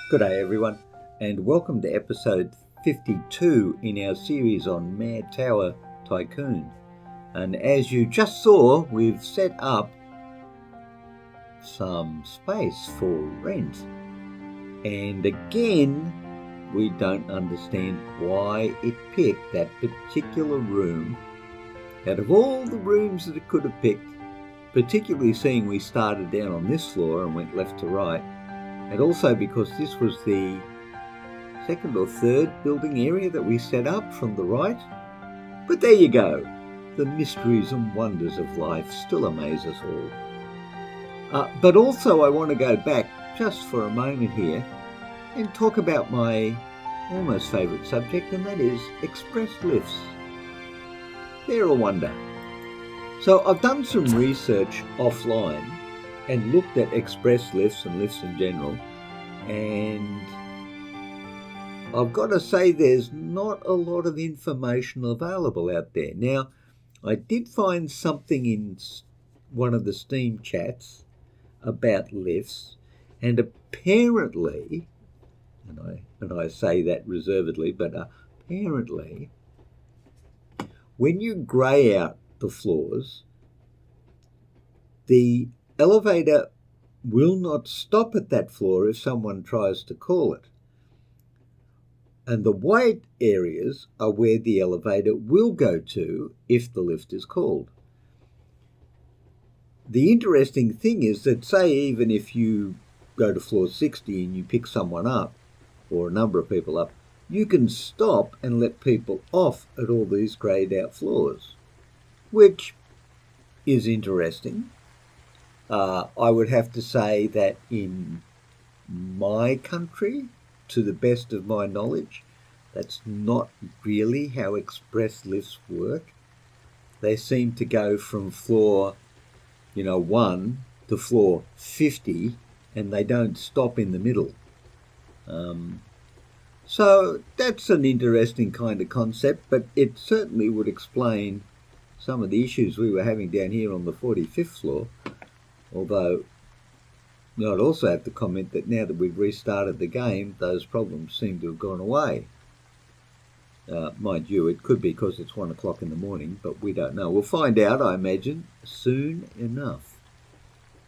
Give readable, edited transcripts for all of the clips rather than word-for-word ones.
Good day, everyone, and welcome to episode 52 in our series on Mad Tower Tycoon. And as you just saw, we've set up some space for rent. And again, we don't understand why it picked that particular room out of all the rooms that it could have picked, particularly seeing we started down on this floor and went left to right. And also because this was the second or third building area that we set up from the right. But there you go. The mysteries and wonders of life still amaze us all. But also I want to go back just for a moment here and talk about my almost favourite subject, and that is express lifts. They're a wonder. So I've done some research offline and looked at express lifts and lifts in general, and I've got to say there's not a lot of information available out there. Now, I did find something in one of the Steam chats about lifts, and apparently, and I say that reservedly, but apparently, when you grey out the floors, the elevator will not stop at that floor if someone tries to call it. And the white areas are where the elevator will go to if the lift is called. The interesting thing is that, say, even if you go to floor 60 and you pick someone up, or a number of people up, you can stop and let people off at all these greyed out floors, which is interesting. I would have to say that in my country, to the best of my knowledge, that's not really how express lifts work. They seem to go from floor, 1 to floor 50, and they don't stop in the middle. So that's an interesting kind of concept, but it certainly would explain some of the issues we were having down here on the 45th floor. Although, I'd also have to comment that now that we've restarted the game, those problems seem to have gone away. Mind you, it could be because it's 1 o'clock in the morning, but we don't know. We'll find out, I imagine, soon enough.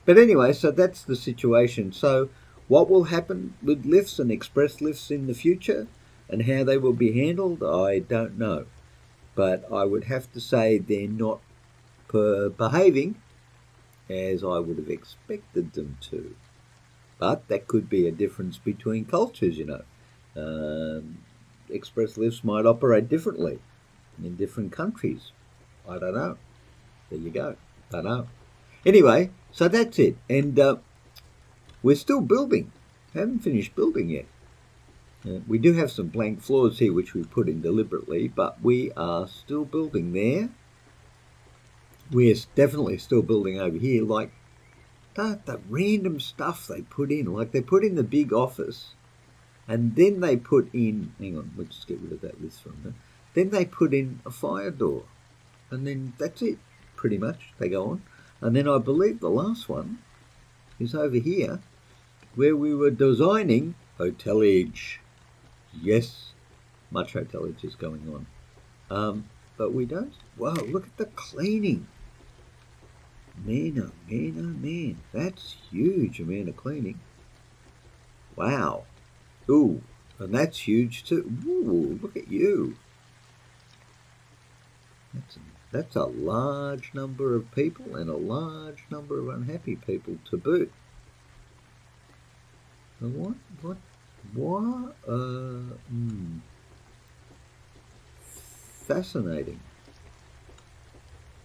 But anyway, so that's the situation. So what will happen with lifts and express lifts in the future and how they will be handled, I don't know. But I would have to say they're not behaving as I would have expected them to. But that could be a difference between cultures, Express lifts might operate differently in different countries. I don't know. There you go. Don't know. Anyway, so that's it. And we're still building. Haven't finished building yet. We do have some blank floors here which we put in deliberately, but we are still building there. We're definitely still building over here, like the random stuff they put in. Like they put in the big office, and then they put in, hang on, let's just get rid of that list for a minute. Then they put in a fire door, and then that's it, pretty much. They go on. And then I believe the last one is over here, where we were designing hotelage. Yes, much hotelage is going on. But we don't, wow, look at the cleaning. Man, oh man, oh man, that's huge amount of cleaning. Wow. Ooh, and that's huge too. Ooh, look at you. That's a large number of people and a large number of unhappy people to boot. What? Fascinating.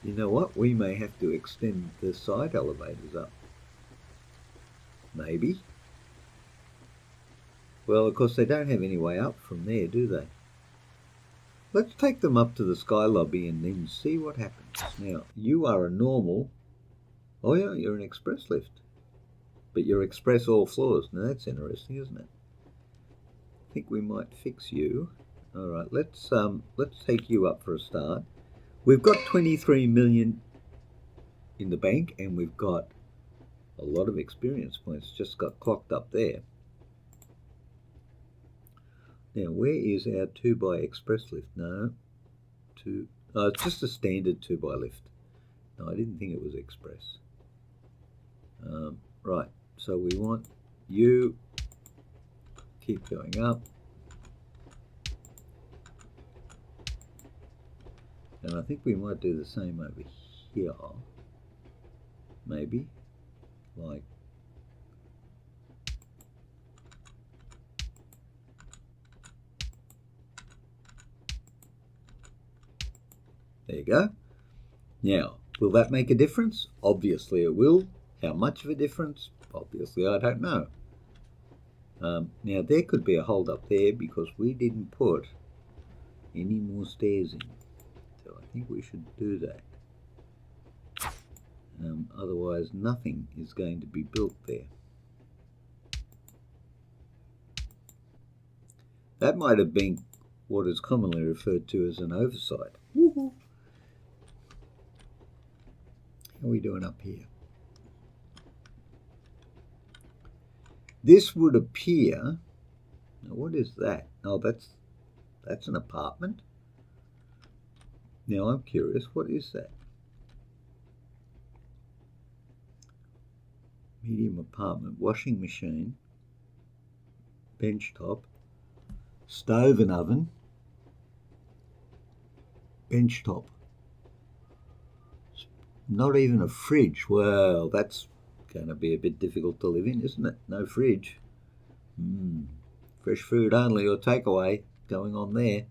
You know what? We may have to extend the side elevators up. Maybe. Well, of course, they don't have any way up from there, do they? Let's take them up to the sky lobby and then see what happens. Now, you are a normal. Oh, yeah, you're an express lift. But you're express all floors. Now, that's interesting, isn't it? I think we might fix you. All right, let's take you up for a start. We've got 23 million in the bank, and we've got a lot of experience points. Just got clocked up there. Now, where is our 2x express lift? No, it's just a standard 2x lift. No, I didn't think it was express. Right, so we want you keep going up. And I think we might do the same over here. Maybe. Like there you go. Now, will that make a difference? Obviously it will. How much of a difference? Obviously I don't know. Now there could be a hold up there because we didn't put any more stairs in. So I think we should do that. Otherwise nothing is going to be built there. That might have been what is commonly referred to as an oversight. Woohoo! How are we doing up here? This would appear, now what is that? Oh, that's an apartment. Now I'm curious, what is that? Medium apartment, washing machine, bench top, stove and oven, bench top. Not even a fridge. Well, that's going to be a bit difficult to live in, isn't it? No fridge. Fresh food only or takeaway going on there.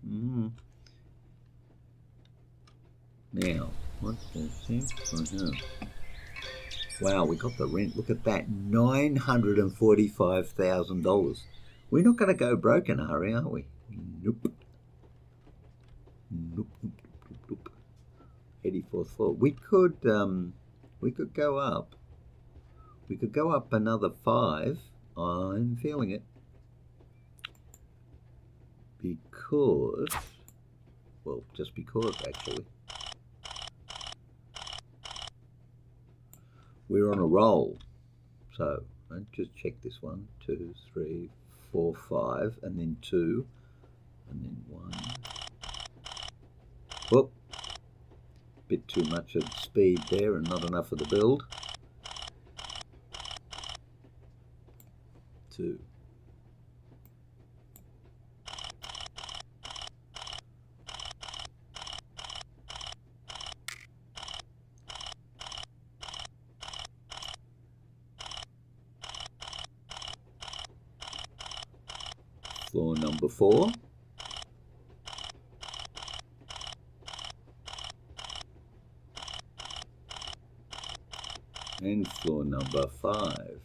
Now, what's this? Wow, we got the rent. Look at that, $945,000. We're not going to go broke in a hurry, are we? Nope. Nope. 84th floor. We could go up. We could go up another 5. I'm feeling it. Because, well, just because actually. We're on a roll. So I'll just check this 1, 2, 3, 4, 5, and then 2, and then 1. Whoop. Bit too much of speed there and not enough of the build. 2. Floor number 4. And floor number 5.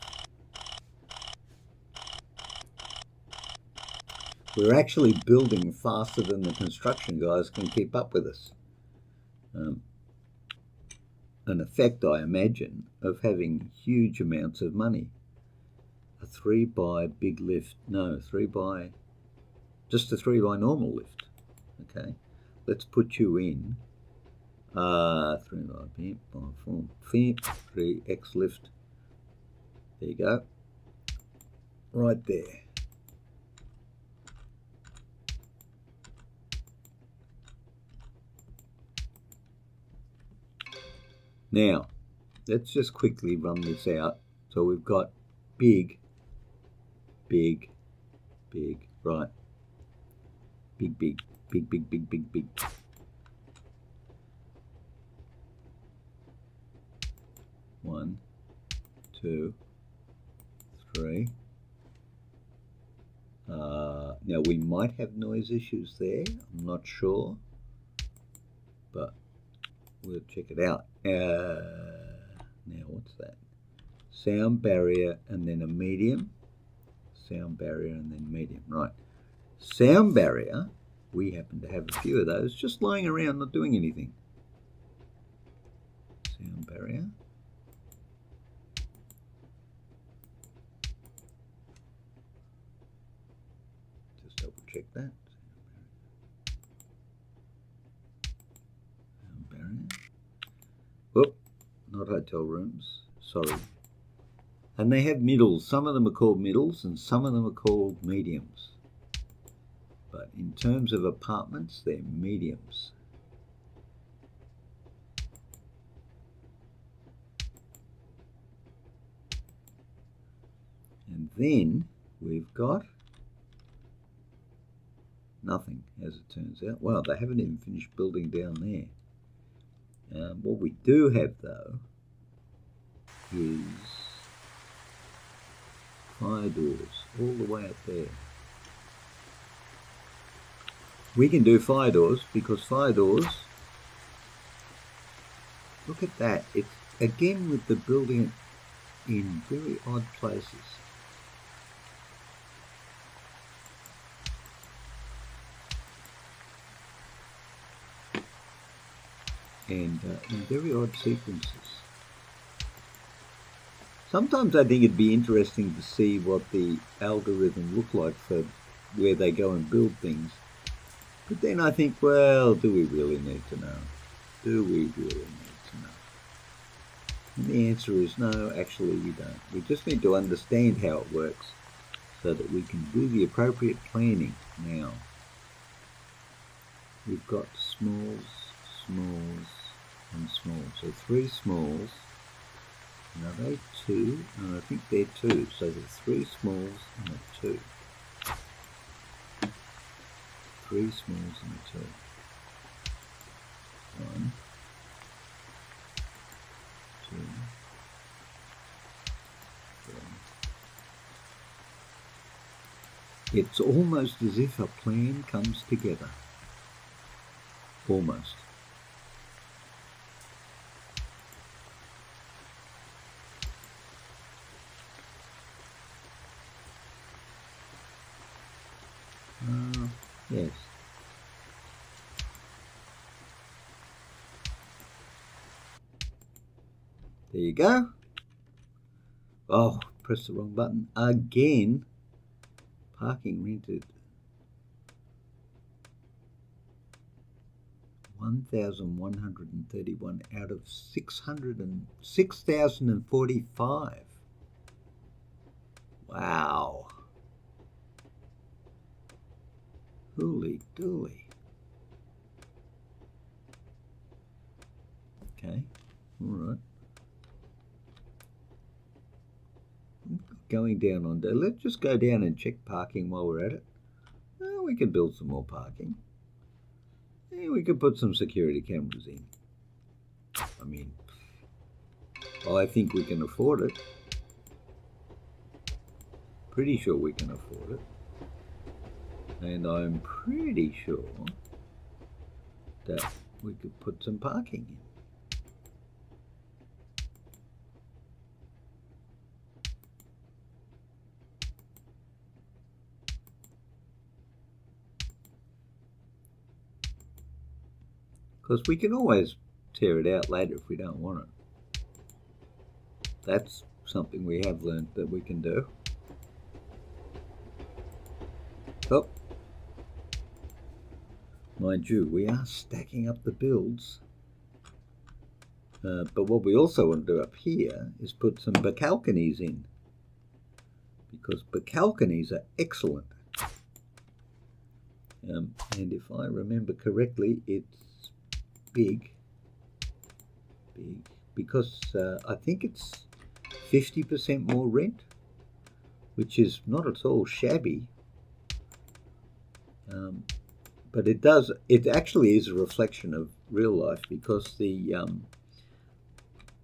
We're actually building faster than the construction guys can keep up with us. An effect, I imagine, of having huge amounts of money. A 3x big lift, no, 3x, just a 3x normal lift. Okay, let's put you in 3x lift. There you go, right there. Now, let's just quickly run this out. So we've got big, big, big, right? Big, big, big, big, big, big, big. One, 2, 3. Now we might have noise issues there. I'm not sure, but we'll check it out. Now what's that? Sound barrier and then a medium. Sound barrier and then medium. Right. Sound barrier, we happen to have a few of those just lying around not doing anything. Sound barrier. Just double check that. Sound barrier. Whoop, not hotel rooms, sorry. And they have middles. Some of them are called middles and some of them are called mediums. But in terms of apartments, they're mediums. And then we've got nothing, as it turns out. Well, they haven't even finished building down there. What we do have, though, is fire doors all the way up there. We can do fire doors because fire doors, look at that. It's again with the building in very odd places. And in very odd sequences. Sometimes I think it'd be interesting to see what the algorithm look like for where they go and build things. But then I think, well, do we really need to know? Do we really need to know? And the answer is no, actually we don't. We just need to understand how it works so that we can do the appropriate planning now. We've got smalls, smalls, and smalls. So 3 smalls. And are they 2? No, I think they're 2. So there's 3 smalls and a 2. 3 smalls and a 2. 1, 2, 3. It's almost as if a plan comes together. Almost. Yes. There you go. Oh, press the wrong button again. Parking rented. 1,131 out of 6,045. Wow. Holy dooly. Okay, all right. Going down on there. Let's just go down and check parking while we're at it. Oh, we could build some more parking. Yeah, we could put some security cameras in. I mean, I think we can afford it. Pretty sure we can afford it. And I'm pretty sure that we could put some parking in. Because we can always tear it out later if we don't want it. That's something we have learned that we can do. Oh. Mind you, we are stacking up the builds. But what we also want to do up here is put some balconies in. Because balconies are excellent. And if I remember correctly, it's big. Because I think it's 50% more rent, which is not at all shabby. But it actually is a reflection of real life, because the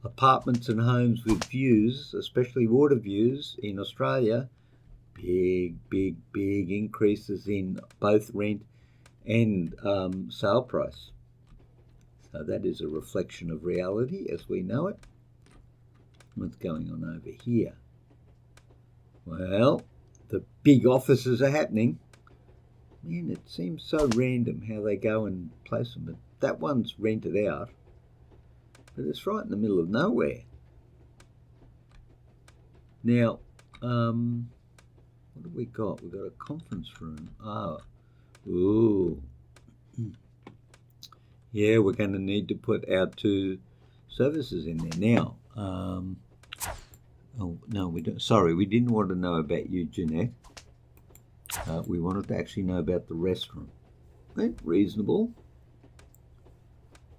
apartments and homes with views, especially water views in Australia, big increases in both rent and sale price. So that is a reflection of reality as we know it. What's going on over here? Well, the big offices are happening. Man, it seems so random how they go and place them. But that one's rented out. But it's right in the middle of nowhere. Now, what have we got? We've got a conference room. Oh, ooh. Yeah, we're going to need to put our 2 services in there. Now, oh, no, we don't. Sorry, we didn't want to know about you, Jeanette. We wanted to actually know about the restroom. Reasonable.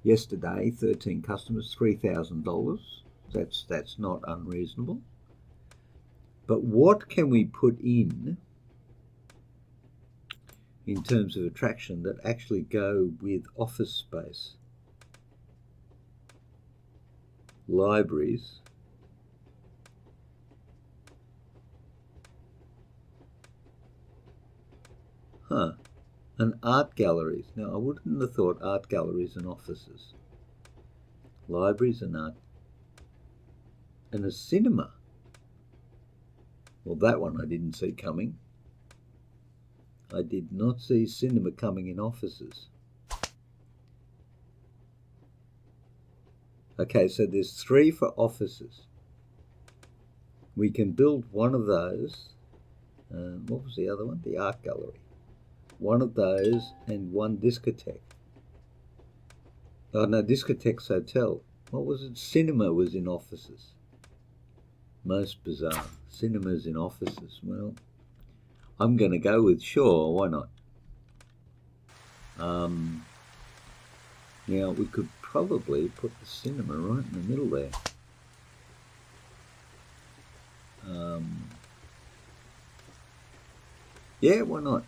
Yesterday, 13 customers, $3,000. That's not unreasonable. But what can we put in terms of attraction that actually go with office space? Libraries. And art galleries. Now, I wouldn't have thought art galleries and offices. Libraries and art. And a cinema. Well, that one I didn't see coming. I did not see cinema coming in offices. Okay, so there's 3 for offices. We can build one of those. What was the other one? The art gallery. One of those and one discotheque. Oh no, discotheque's hotel. What was it? Cinema was in offices. Most bizarre. Cinemas in offices. Well, I'm going to go with sure. Why not? Now we could probably put the cinema right in the middle there. Yeah, why not?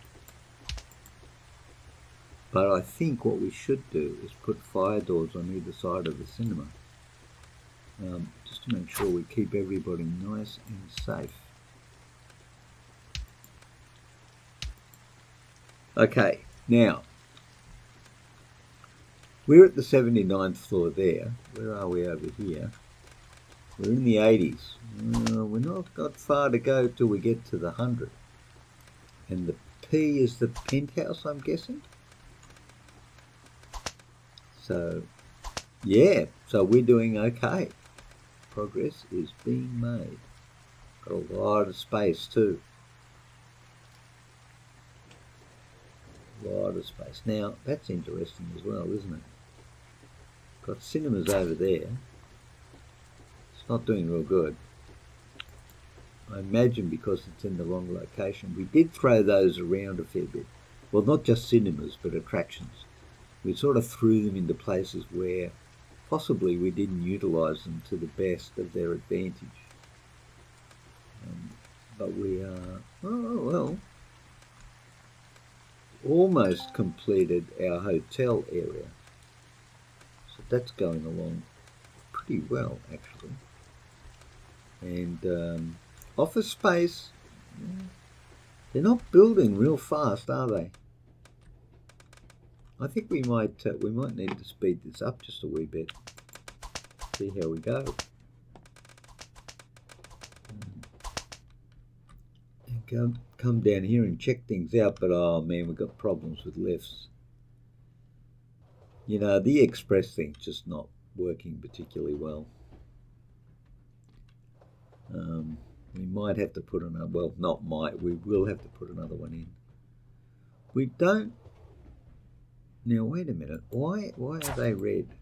But I think what we should do is put fire doors on either side of the cinema, just to make sure we keep everybody nice and safe. Okay, now, we're at the 79th floor there. Where are we over here? We're in the 80s. We're not got far to go till we get to the 100. And the P is the penthouse, I'm guessing? So, yeah, so we're doing okay. Progress is being made. Got a lot of space too. A lot of space. Now, that's interesting as well, isn't it? Got cinemas over there. It's not doing real good. I imagine because it's in the wrong location. We did throw those around a fair bit. Well, not just cinemas, but attractions. We sort of threw them into places where possibly we didn't utilise them to the best of their advantage. But we are, almost completed our hotel area. So that's going along pretty well, actually. And office space, they're not building real fast, are they? I think we might need to speed this up just a wee bit. See how we go. And come down here and check things out, but oh man, we've got problems with lifts. You know, the express thing's just not working particularly well. We might have to put another, well, not might, we will have to put another one in. We don't. Now, wait a minute. Why are they red?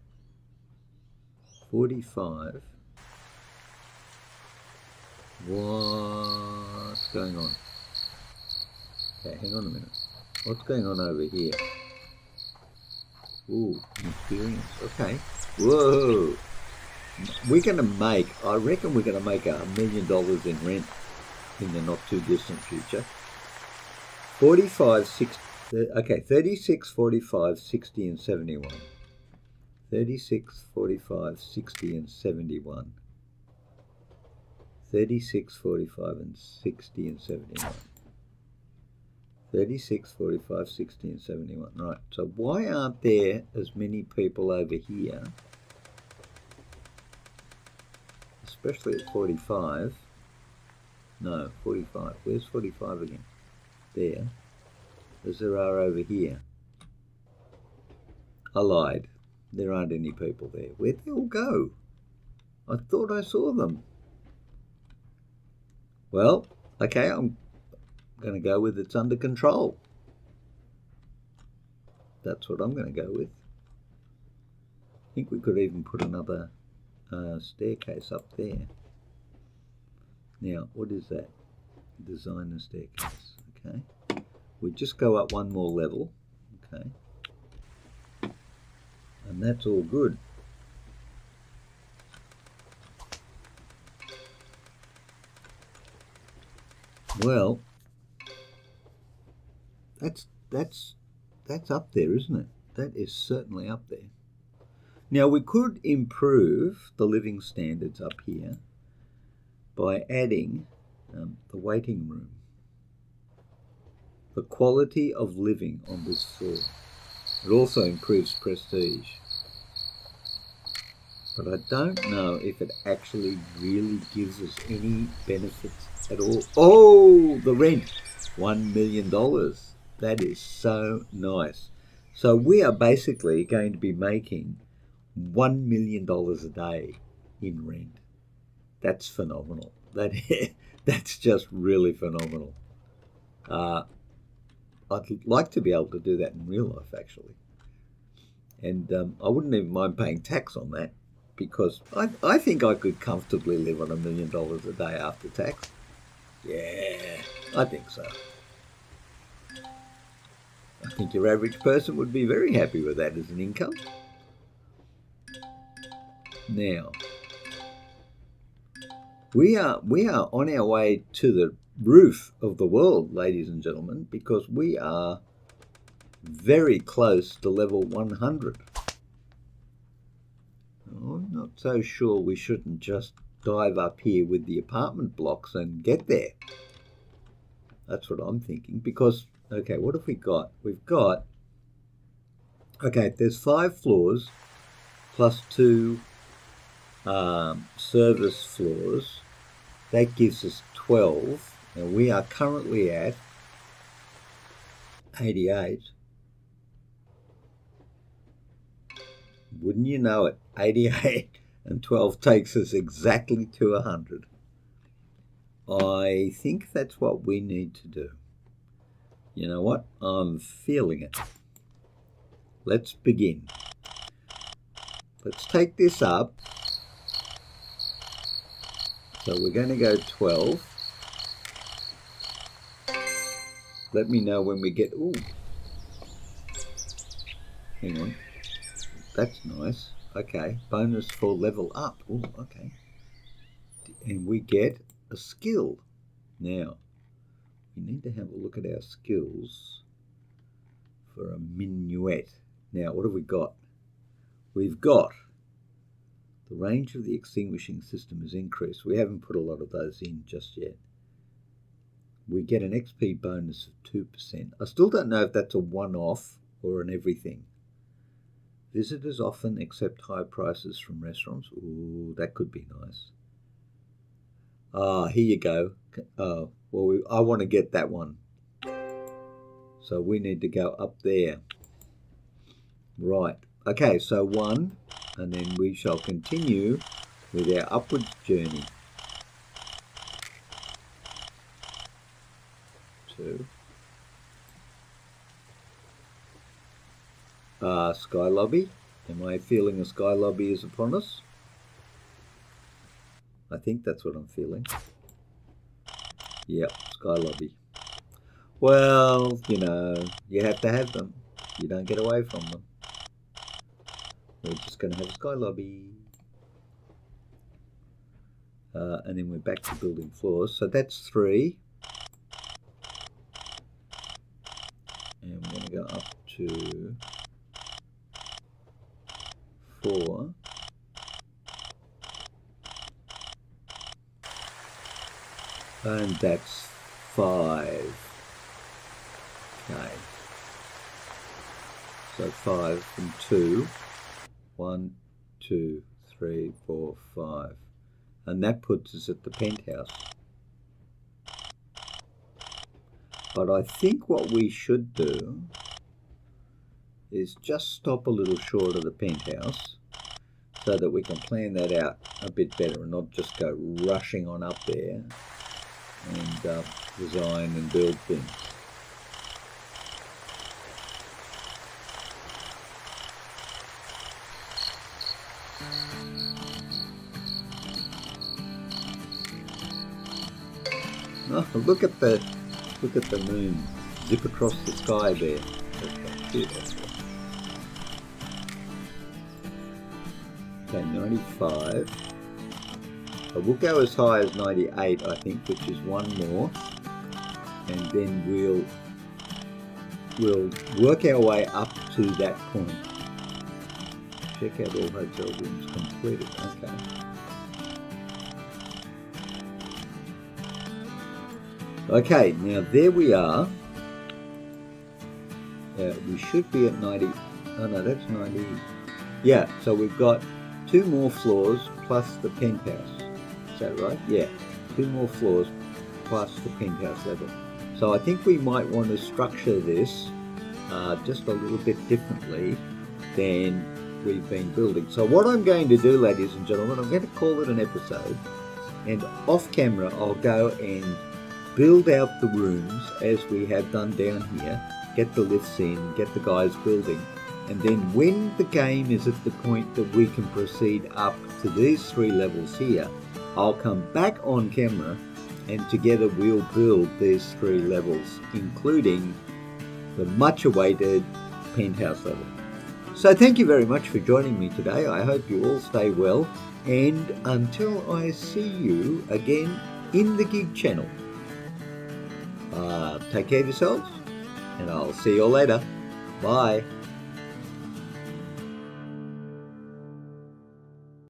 45. What's going on? Okay, hang on a minute. What's going on over here? Ooh, experience. Okay. Whoa. I reckon we're going to make $1 million in rent in the not too distant future. 45, 60. Okay, 36, 45, 60 and 71. 36, 45, 60 and 71. 36, 45 and 60 and 71. 36, 45, 60 and 71. Right, so why aren't there as many people over here? Especially at 45. No, 45. Where's 45 again? There. As there are over here. I lied. There aren't any people there. Where'd they all go? I thought I saw them. Well, okay, I'm going to go with it's under control. That's what I'm going to go with. I think we could even put another staircase up there. Now, what is that? Design a staircase. Okay, we just go up one more level. Okay, and that's all good. Well, that's up there, isn't it? That is certainly up there. Now we could improve the living standards up here by adding the waiting room. The quality of living on this floor. It also improves prestige. But I don't know if it actually really gives us any benefits at all. Oh, the rent, $1 million. That is so nice. So we are basically going to be making $1 million a day in rent. That's phenomenal. That's just really phenomenal. I'd like to be able to do that in real life, actually. And I wouldn't even mind paying tax on that, because I think I could comfortably live on $1 million a day after tax. Yeah, I think so. I think your average person would be very happy with that as an income. Now, we are on our way to the roof of the world, ladies and gentlemen, because we are very close to level 100. I'm not so sure we shouldn't just dive up here with the apartment blocks and get there. That's what I'm thinking, because, okay, what have we got? We've got, okay, there's 5 floors plus 2 service floors. That gives us 12. Now we are currently at 88. Wouldn't you know it, 88 and 12 takes us exactly to 100. I think that's what we need to do. You know what? I'm feeling it. Let's begin. Let's take this up. So we're going to go 12. Let me know when we get... Ooh. Hang on. That's nice. Okay. Bonus for level up. Ooh, okay. And we get a skill. Now, we need to have a look at our skills for a minuet. Now, what have we got? We've got the range of the extinguishing system is increased. We haven't put a lot of those in just yet. We get an XP bonus of 2%. I still don't know if that's a one-off or an everything. Visitors often accept high prices from restaurants. Ooh, that could be nice. Here you go. Well, I want to get that one. So we need to go up there. Right. Okay, so 1, and then we shall continue with our upwards journey. 2. Sky lobby. Am I feeling a sky lobby is upon us? I think that's what I'm feeling. Yep, sky lobby. Well, you know, you have to have them. You don't get away from them. We're just going to have a sky lobby. And then we're back to building floors. So that's 3. And we're going to go up to 4. And that's 5. Okay. So 5 from 2. 1, 2, 3, 4, 5. And that puts us at the penthouse. But I think what we should do is just stop a little short of the penthouse so that we can plan that out a bit better and not just go rushing on up there and design and build things. Oh, look at the Look at the moon zip across the sky there. Okay, 95. But we'll go as high as 98, I think, which is one more. And then we'll work our way up to that point. Check out all hotel rooms completed. Okay. Okay, now there we are. We should be at 90. Oh no, that's 90. Yeah, so we've got 2 more floors plus the penthouse. Is that right? Yeah, 2 more floors plus the penthouse level. So I think we might want to structure this just a little bit differently than we've been building. So what I'm going to do, ladies and gentlemen, I'm going to call it an episode, and off camera I'll go and build out the rooms as we have done down here, get the lifts in, get the guys building, and then when the game is at the point that we can proceed up to these 3 levels here, I'll come back on camera and together we'll build these 3 levels, including the much awaited penthouse level. So thank you very much for joining me today. I hope you all stay well, and until I see you again in the Gig channel, take care of yourselves, and I'll see you all later. Bye.